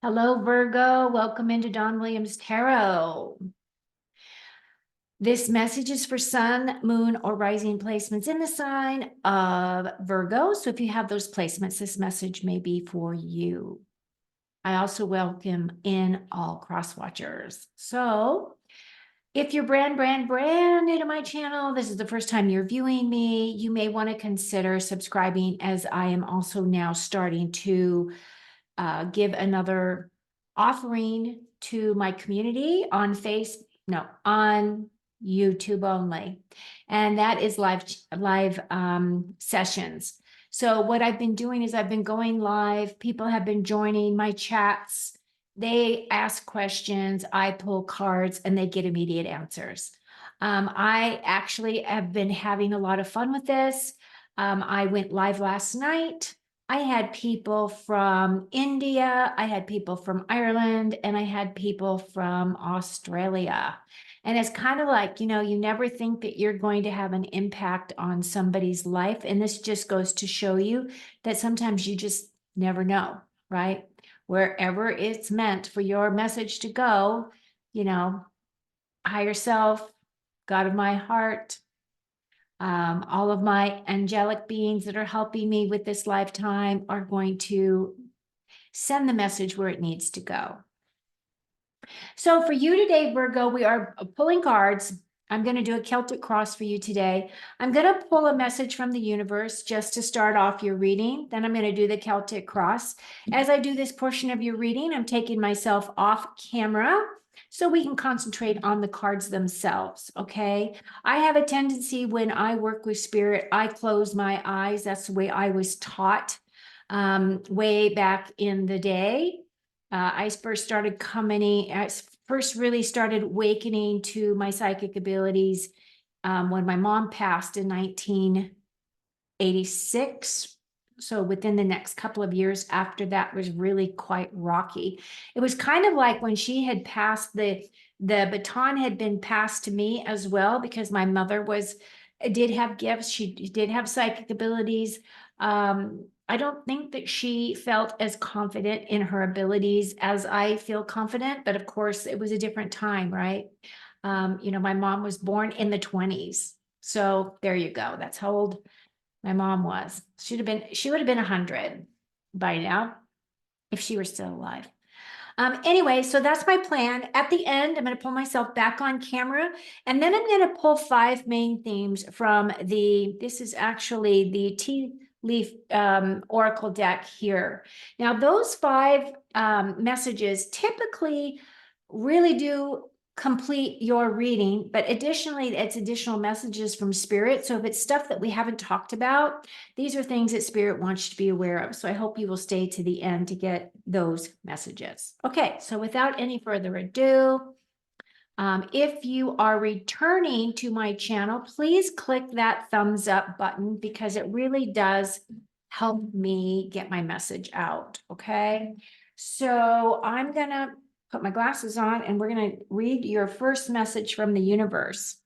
Hello, Virgo. Welcome into Don Williams Tarot. This message is for sun, moon, or rising placements in the sign of Virgo. So if you have those placements, this message may be for you. I also welcome in all cross watchers. So if you're brand new to my channel, this is the first time you're viewing me, you may want to consider subscribing, as I am also now starting to give another offering to my community on on YouTube only. And that is live sessions. So what I've been doing is I've been going live. People have been joining my chats. They ask questions, I pull cards, and they get immediate answers. I actually have been having a lot of fun with this. I went live last night. I had people from India, I had people from Ireland, and I had people from Australia. And it's kind of like, you never think that you're going to have an impact on somebody's life. And this just goes to show you that sometimes you just never know, right? Wherever it's meant for your message to go, higher self, God of my heart, all of my angelic beings that are helping me with this lifetime are going to send the message where it needs to go. So for you today, Virgo, we are pulling cards. I'm going to do a Celtic cross for you today. I'm going to pull a message from the universe just to start off your reading. Then I'm going to do the Celtic cross. As I do this portion of your reading, I'm taking myself off camera so we can concentrate on the cards themselves, okay? I have a tendency when I work with spirit, I close my eyes. That's the way I was taught way back in the day. I first really started awakening to my psychic abilities when my mom passed in 1986. So within the next couple of years after that was really quite rocky. It was kind of like when she had passed, the baton had been passed to me as well, because my mother did have gifts. She did have psychic abilities. I don't think that she felt as confident in her abilities as I feel confident, but of course it was a different time, right? My mom was born in the 20s. So there you go. That's how old my mom was. She would have been 100 by now if she were still alive. Anyway, so that's my plan. At the end, I'm going to pull myself back on camera, and then I'm going to pull 5 main themes from this is actually the tea leaf oracle deck here. Now, those 5 messages typically really do complete your reading, but additionally, it's additional messages from spirit. So if it's stuff that we haven't talked about, these are things that spirit wants you to be aware of. So I hope you will stay to the end to get those messages. Okay, so without any further ado, if you are returning to my channel, please click that thumbs up button, because it really does help me get my message out, okay? So I'm gonna put my glasses on and we're gonna read your first message from the universe.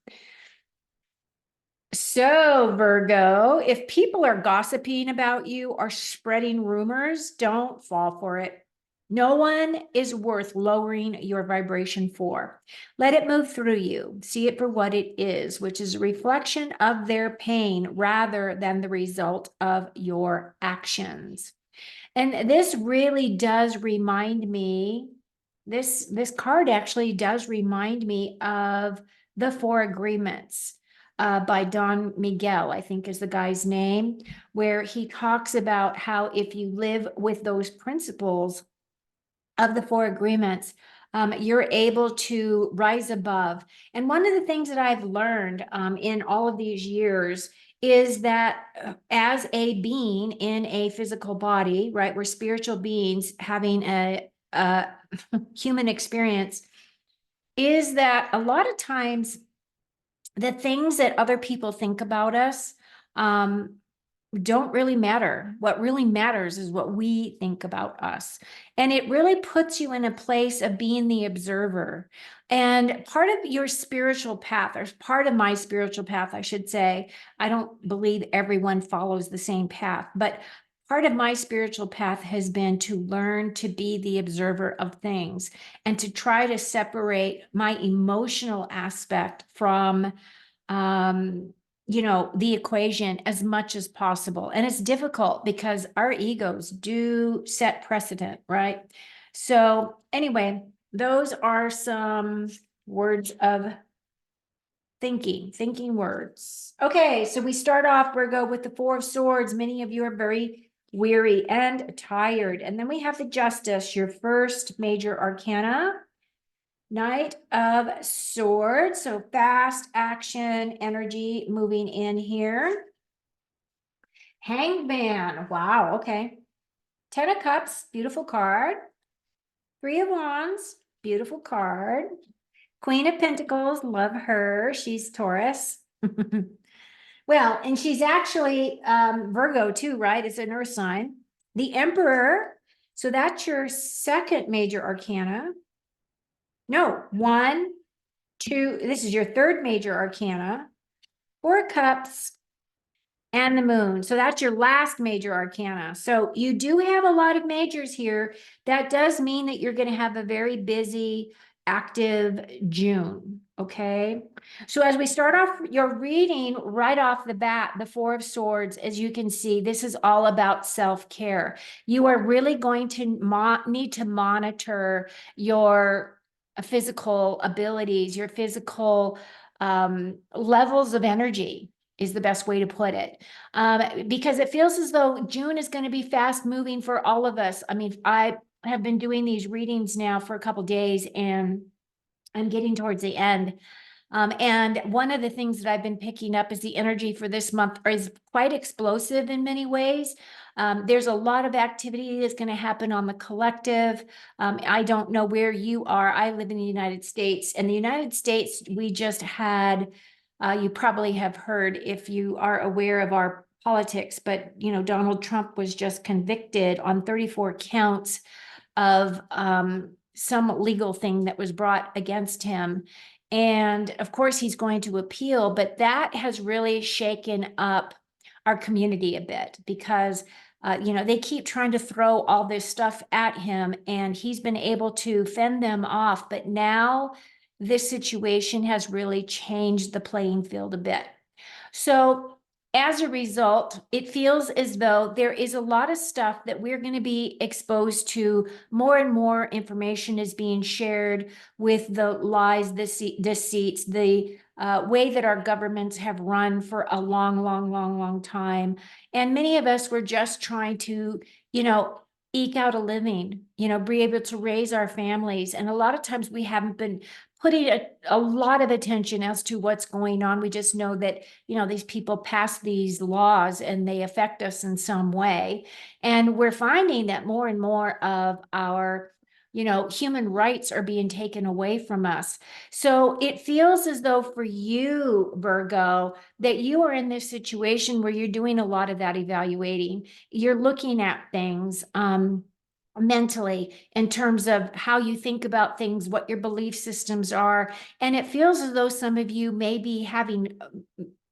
So, Virgo, if people are gossiping about you or spreading rumors, don't fall for it. No one is worth lowering your vibration for. Let it move through you. See it for what it is, which is a reflection of their pain rather than the result of your actions. And this really does remind me, this card actually does remind me of the 4 agreements by Don Miguel, I think is the guy's name, where he talks about how if you live with those principles of the 4 agreements, you're able to rise above. And one of the things that I've learned in all of these years is that as a being in a physical body, right, we're spiritual beings having a human experience, is that a lot of times the things that other people think about us don't really matter. What really matters is what we think about us. And it really puts you in a place of being the observer. And part of your spiritual path, or part of my spiritual path, I should say, I don't believe everyone follows the same path, but part of my spiritual path has been to learn to be the observer of things and to try to separate my emotional aspect from, the equation as much as possible. And it's difficult because our egos do set precedent, right? So anyway, those are some words of thinking words. Okay, so we start off, Virgo, with the Four of Swords. Many of you are very weary and tired. And then we have the Justice, your first major arcana. Knight of Swords, so fast action, energy moving in here. Hangman, wow, okay. Ten of Cups, beautiful card. Three of Wands, beautiful card. Queen of Pentacles, love her. She's Taurus. Well, and she's actually Virgo too, right? It's an earth sign. The Emperor, so that's your second major arcana. No, one, two, this is your third major arcana. Four of Cups and the Moon. So that's your last major arcana. So you do have a lot of majors here. That does mean that you're going to have a very busy, active June. Okay. So as we start off your reading right off the bat, the Four of Swords, as you can see, this is all about self-care. You are really going to need to monitor your physical abilities, your physical levels of energy is the best way to put it. Because it feels as though June is going to be fast moving for all of us. I mean, I have been doing these readings now for a couple days and I'm getting towards the end. And one of the things that I've been picking up is the energy for this month is quite explosive in many ways. There's a lot of activity that's going to happen on the collective. I don't know where you are. I live in the United States. And the United States, we just had, you probably have heard if you are aware of our politics, but Donald Trump was just convicted on 34 counts of some legal thing that was brought against him. And of course, he's going to appeal, but that has really shaken up our community a bit because, they keep trying to throw all this stuff at him and he's been able to fend them off. But now this situation has really changed the playing field a bit. So as a result, it feels as though there is a lot of stuff that we're going to be exposed to. More and more information is being shared with the lies, the deceits, the way that our governments have run for a long time. And many of us were just trying to, eke out a living, be able to raise our families. And a lot of times we haven't been putting a lot of attention as to what's going on. We just know that, these people pass these laws and they affect us in some way. And we're finding that more and more of our, human rights are being taken away from us. So it feels as though for you, Virgo, that you are in this situation where you're doing a lot of that evaluating. You're looking at things, mentally in terms of how you think about things, what your belief systems are. And it feels as though some of you may be having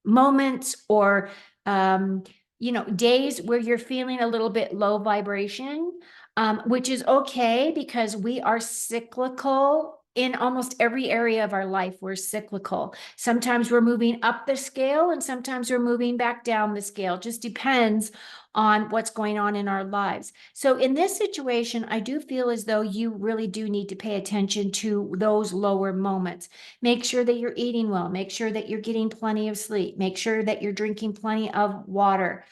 moments or, days where you're feeling a little bit low vibration, which is okay because we are cyclical. In almost every area of our life, we're cyclical. Sometimes we're moving up the scale and sometimes we're moving back down the scale. Just depends on what's going on in our lives. So in this situation, I do feel as though you really do need to pay attention to those lower moments. Make sure that you're eating well. Make sure that you're getting plenty of sleep. Make sure that you're drinking plenty of water.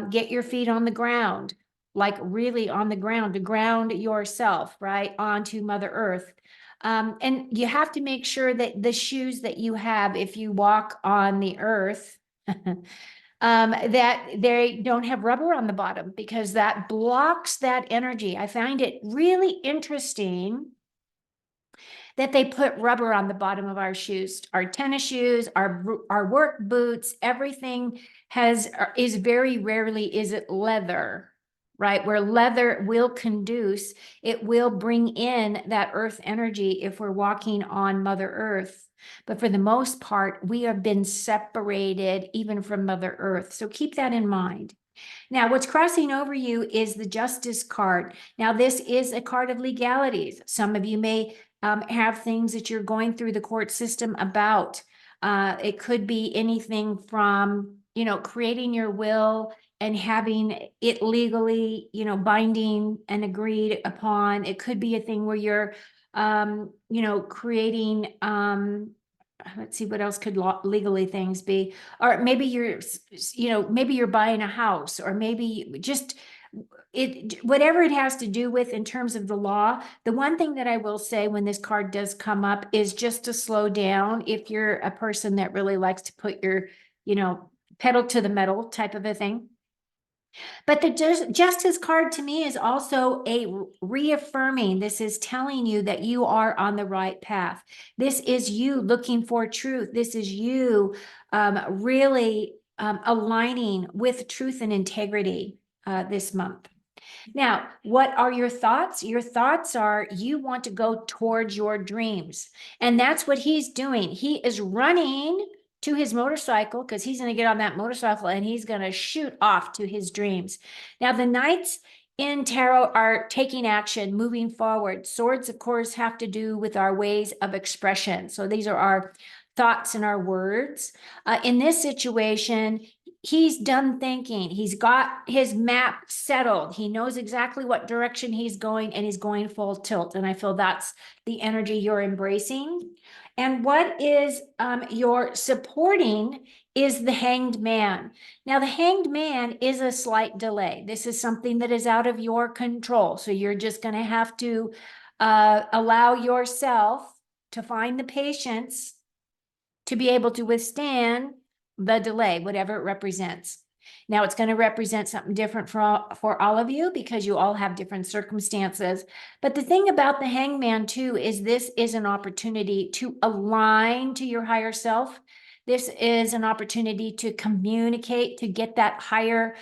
Get your feet on the ground, like really on the ground, to ground yourself, right, onto Mother Earth. And you have to make sure that the shoes that you have, if you walk on the earth, that they don't have rubber on the bottom because that blocks that energy. I find it really interesting that they put rubber on the bottom of our shoes, our tennis shoes, our work boots, everything is very rarely is it leather, right? Where leather will conduce, it will bring in that earth energy if we're walking on Mother Earth. But for the most part, we have been separated even from Mother Earth. So keep that in mind. Now, what's crossing over you is the Justice card. Now, this is a card of legalities. Some of you may have things that you're going through the court system about. It could be anything from, creating your will and having it legally, binding and agreed upon. It could be a thing where you're, creating, let's see, what else could legally things be? Or maybe maybe you're buying a house, or maybe just whatever it has to do with in terms of the law. The one thing that I will say when this card does come up is just to slow down if you're a person that really likes to put your, pedal to the metal type of a thing. But the Justice card to me is also a reaffirming. This is telling you that you are on the right path. This is you looking for truth. This is you really aligning with truth and integrity this month. Now, what are your thoughts? Your thoughts are you want to go towards your dreams. And that's what he's doing. He is running to his motorcycle because he's going to get on that motorcycle and he's going to shoot off to his dreams. Now, the knights in tarot are taking action, moving forward. Swords, of course, have to do with our ways of expression. So these are our thoughts and our words. In this situation, he's done thinking. He's got his map settled. He knows exactly what direction he's going, and he's going full tilt. And I feel that's the energy you're embracing. And what is you're supporting is the Hanged Man. Now, the Hanged Man is a slight delay. This is something that is out of your control. So you're just going to have to allow yourself to find the patience to be able to withstand the delay, whatever it represents. Now, it's going to represent something different for all of you because you all have different circumstances. But the thing about the Hangman too is this is an opportunity to align to your higher self. This is an opportunity to communicate, to get that higher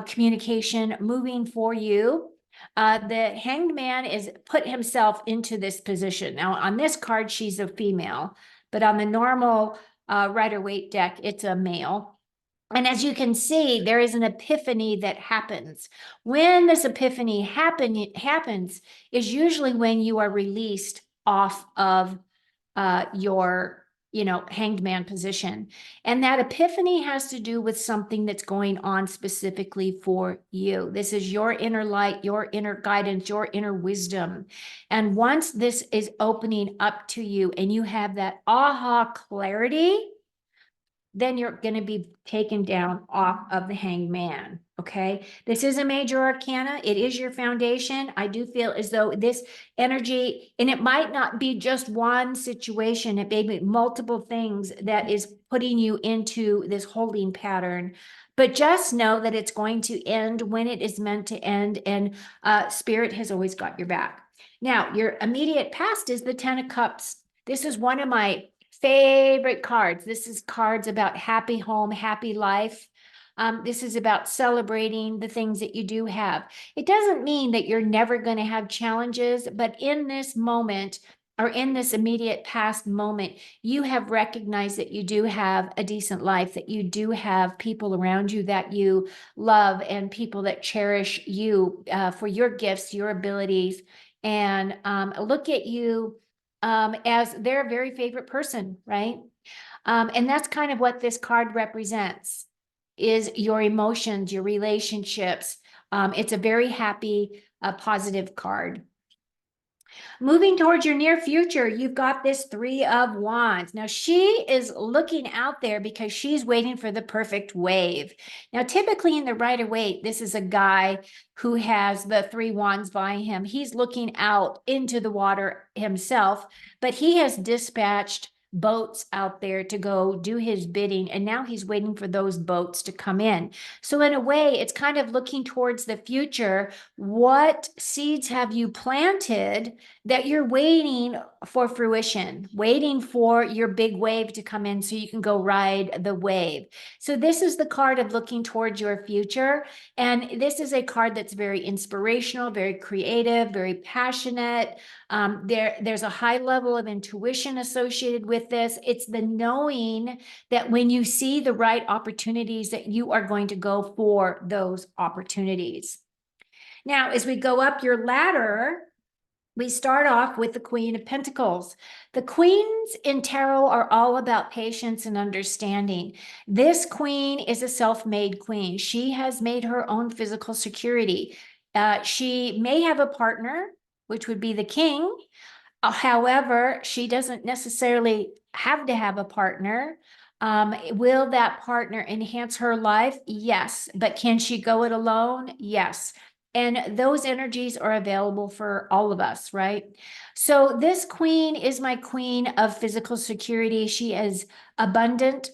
communication moving for you. The Hanged Man is put himself into this position. Now, on this card, she's a female, but on the normal Rider-Waite deck, it's a male. And as you can see, there is an epiphany that happens. When this epiphany happens is usually when you are released off of your, Hanged Man position. And that epiphany has to do with something that's going on specifically for you. This is your inner light, your inner guidance, your inner wisdom. And once this is opening up to you and you have that aha clarity, then you're going to be taken down off of the Hanged Man. Okay. This is a major arcana. It is your foundation. I do feel as though this energy, and it might not be just one situation, it may be multiple things that is putting you into this holding pattern. But just know that it's going to end when it is meant to end, and Spirit has always got your back. Now, your immediate past is the Ten of Cups. This is one of my favorite cards. This is cards about happy home, happy life. This is about celebrating the things that you do have. It doesn't mean that you're never going to have challenges, but in this moment, or in this immediate past moment, you have recognized that you do have a decent life, that you do have people around you that you love, and people that cherish you for your gifts, your abilities, and look at you as their very favorite person, right? And that's kind of what this card represents, is your emotions, your relationships. It's a very happy, positive card. Moving towards your near future, you've got this Three of Wands. Now, she is looking out there because she's waiting for the perfect wave. Now, typically in the Rider-Waite, this is a guy who has the Three Wands by him. He's looking out into the water himself, but he has dispatched boats out there to go do his bidding, and now he's waiting for those boats to come in. So in a way, it's kind of looking towards the future. What seeds have you planted that you're waiting for fruition, waiting for your big wave to come in so you can go ride the wave? So this is the card of looking towards your future, and this is a card that's very inspirational, very creative, very passionate. There's a high level of intuition associated with with this. It's the knowing that when you see the right opportunities, that you are going to go for those opportunities. Now, as we go up your ladder, we start off with the Queen of Pentacles. The queens in tarot are all about patience and understanding. This queen is a self-made queen. She has made her own physical security. She may have a partner, which would be the king. However, she doesn't necessarily have to have a partner. Will that partner enhance her life? Yes. But can she go it alone? Yes. And those energies are available for all of us, right? So this queen is my queen of physical security. She is abundant.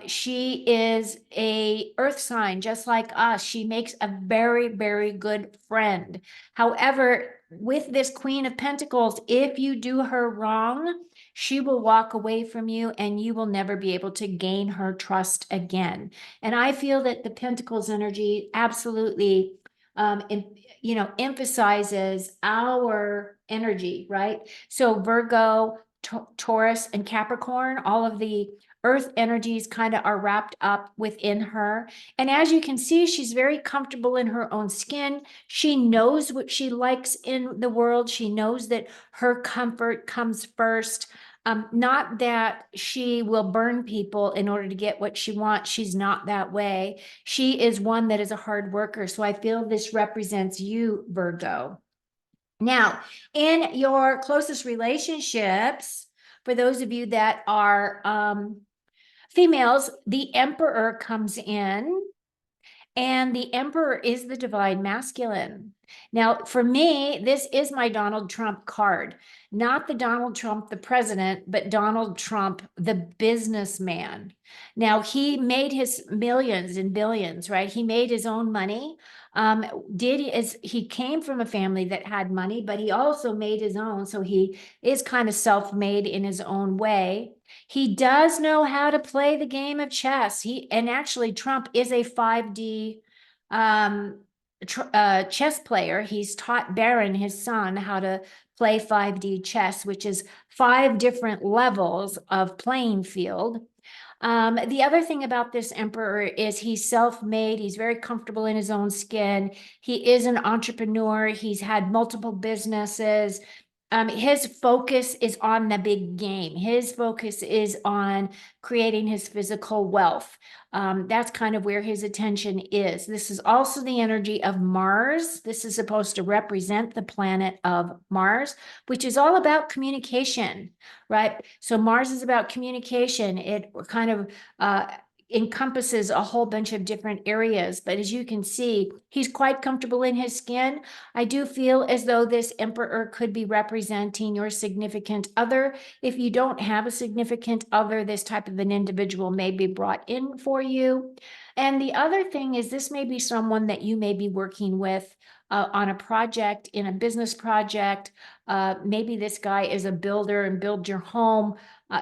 She is a earth sign, just like us. She makes a very, very good friend. However, with this Queen of Pentacles, if you do her wrong, she will walk away from you and you will never be able to gain her trust again. And I feel that the Pentacles energy absolutely emphasizes our energy, right? So Virgo, Taurus, and Capricorn, all of the earth energies kind of are wrapped up within her. And as you can see, she's very comfortable in her own skin. She knows what she likes in the world. She knows that her comfort comes first. Not that she will burn people in order to get what she wants. She's not that way. She is one that is a hard worker. So I feel this represents you, Virgo. Now, in your closest relationships, for those of you that are females, the Emperor comes in, and the Emperor is the divine masculine. Now, for me, this is my Donald Trump card, not the Donald Trump, the president, but Donald Trump, the businessman. Now, he made his millions and billions, right? He made his own money. He came from a family that had money, but he also made his own. So he is kind of self-made in his own way. He does know how to play the game of chess. And actually Trump is a 5D chess player. He's taught Barron, his son, how to play 5D chess, which is 5 different levels of playing field. The other thing about this Emperor is he's self-made. He's very comfortable in his own skin. He is an entrepreneur. He's had multiple businesses. His focus is on the big game. His focus is on creating his physical wealth. That's kind of where his attention is. This is also the energy of Mars. This is supposed to represent the planet of Mars, which is all about communication, right? So Mars is about communication. It kind of encompasses a whole bunch of different areas. But as you can see, he's quite comfortable in his skin. I do feel as though this Emperor could be representing your significant other. If you don't have a significant other, this type of an individual may be brought in for you. And the other thing is this may be someone that you may be working with on a project, in a business project. Maybe this guy is a builder and build your home.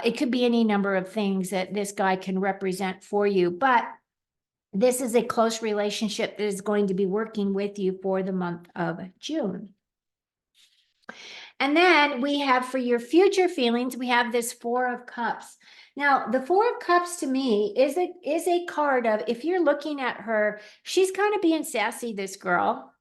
It could be any number of things that this guy can represent for you, but this is a close relationship that is going to be working with you for the month of June. And then we have, for your future feelings, we have this 4 of Cups. Now, the 4 of Cups to me is a card of, if you're looking at her, she's kind of being sassy, this girl.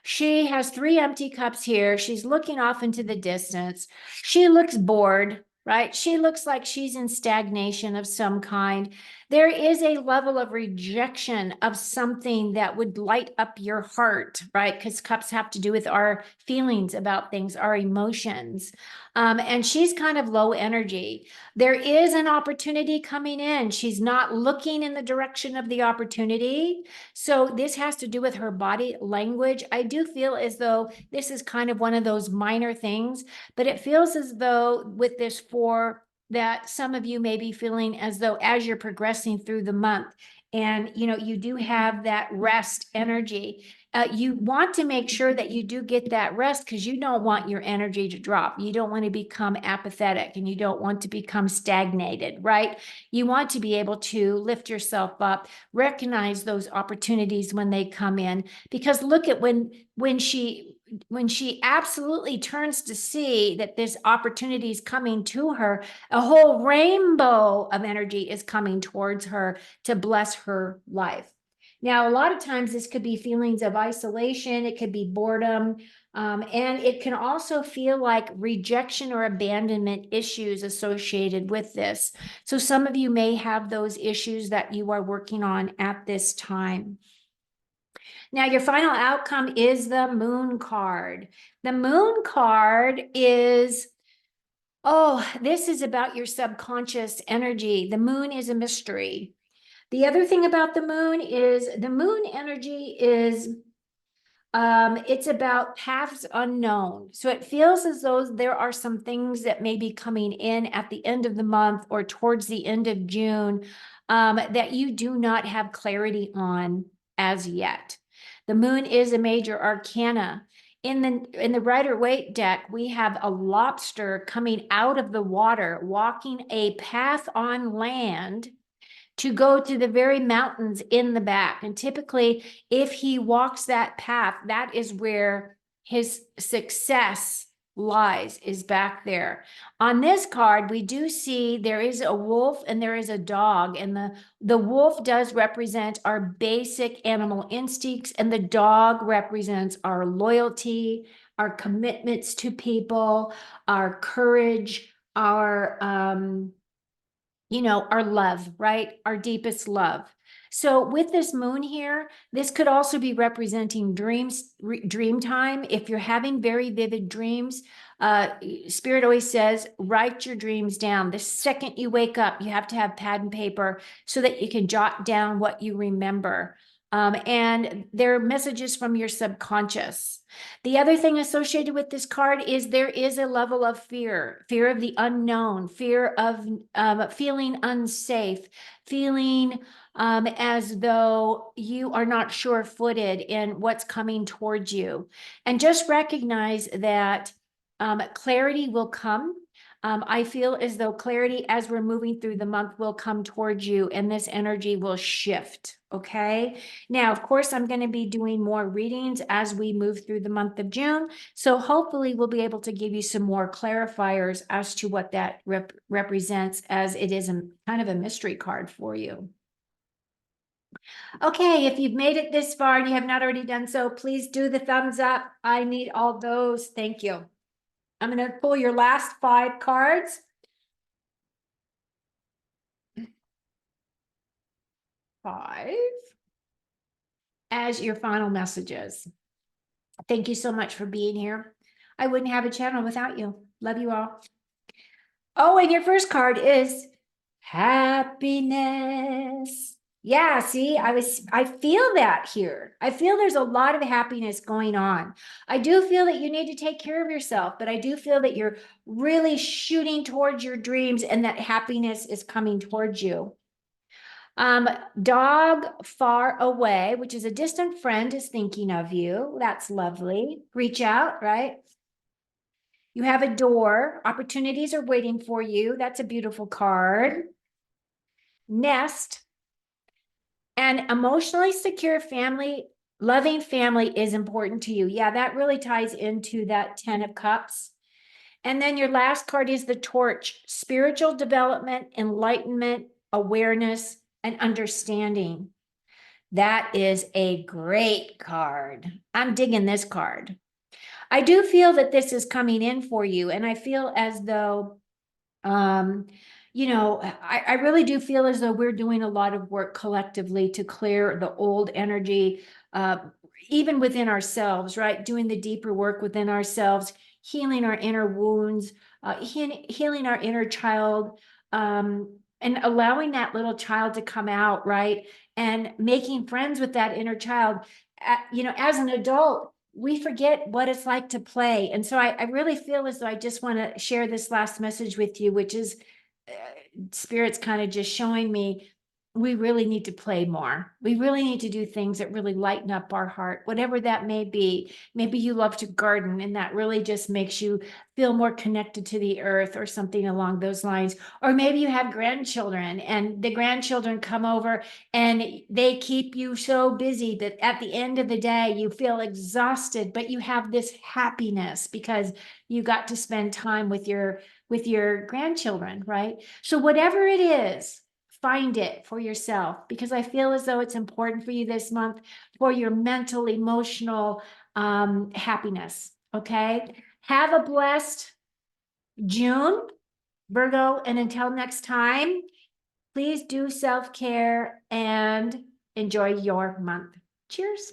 She has 3 empty cups here. She's looking off into the distance. She looks bored, right? She looks like she's in stagnation of some kind. There is a level of rejection of something that would light up your heart, right? Because cups have to do with our feelings about things, our emotions. And she's kind of low energy. There is an opportunity coming in. She's not looking in the direction of the opportunity. So this has to do with her body language. I do feel as though this is kind of one of those minor things, but it feels as though with this 4, that some of you may be feeling as though as you're progressing through the month, and you do have that rest energy. You want to make sure that you do get that rest, because you don't want your energy to drop. You don't want to become apathetic, and you don't want to become stagnated, right? You want to be able to lift yourself up, recognize those opportunities when they come in, because look at when she when she absolutely turns to see that this opportunity is coming to her, a whole rainbow of energy is coming towards her to bless her life. Now, a lot of times this could be feelings of isolation, it could be boredom, and it can also feel like rejection or abandonment issues associated with this. So some of you may have those issues that you are working on at this time. Now, your final outcome is the moon card. The moon card is, oh, this is about your subconscious energy. The moon is a mystery. The other thing about the moon is the moon energy is it's about paths unknown. So it feels as though there are some things that may be coming in at the end of the month or towards the end of June that you do not have clarity on as yet. The moon is a major arcana. In the Rider-Waite deck, we have a lobster coming out of the water, walking a path on land to go to the very mountains in the back. And typically, if he walks that path, that is where his success lies, is back there. On this card, we do see there is a wolf and there is a dog, and the wolf does represent our basic animal instincts, and the dog represents our loyalty, our commitments to people, our courage, our our love, right? Our deepest love. So with this moon here, this could also be representing dreams, dream time. If you're having very vivid dreams, Spirit always says, write your dreams down. The second you wake up, you have to have pad and paper so that you can jot down what you remember. And they're messages from your subconscious. The other thing associated with this card is there is a level of fear of the unknown, fear of feeling unsafe, feeling as though you are not sure-footed in what's coming towards you. And just recognize that clarity will come. I feel as though clarity as we're moving through the month will come towards you, and this energy will shift, okay? Now, of course, I'm going to be doing more readings as we move through the month of June, so hopefully we'll be able to give you some more clarifiers as to what that represents, as it is kind of a mystery card for you. Okay, if you've made it this far and you have not already done so, please do the thumbs up. I need all those. Thank you. I'm going to pull your last 5 cards. 5 as your final messages. Thank you so much for being here. I wouldn't have a channel without you. Love you all. Oh, and your first card is happiness. Yeah, see, I feel that here. I feel there's a lot of happiness going on. I do feel that you need to take care of yourself, but I do feel that you're really shooting towards your dreams and that happiness is coming towards you. Dog far away, which is a distant friend, is thinking of you. That's lovely. Reach out, right? You have a door. Opportunities are waiting for you. That's a beautiful card. Nest. And emotionally secure family, loving family is important to you. Yeah, that really ties into that 10 of Cups. And then your last card is the Torch. Spiritual development, enlightenment, awareness, and understanding. That is a great card. I'm digging this card. I do feel that this is coming in for you, and I feel as though, I really do feel as though we're doing a lot of work collectively to clear the old energy, even within ourselves, right? Doing the deeper work within ourselves, healing our inner wounds, healing our inner child, and allowing that little child to come out, right? And making friends with that inner child. As an adult, we forget what it's like to play. And so I really feel as though I just want to share this last message with you, which is Spirit's kind of just showing me we really need to play more. We really need to do things that really lighten up our heart, whatever that may be. Maybe you love to garden and that really just makes you feel more connected to the earth or something along those lines. Or maybe you have grandchildren and the grandchildren come over and they keep you so busy that at the end of the day, you feel exhausted, but you have this happiness because you got to spend time with your grandchildren, right? So whatever it is, find it for yourself because I feel as though it's important for you this month for your mental, emotional happiness. Okay. Have a blessed June, Virgo. And until next time, please do self-care and enjoy your month. Cheers.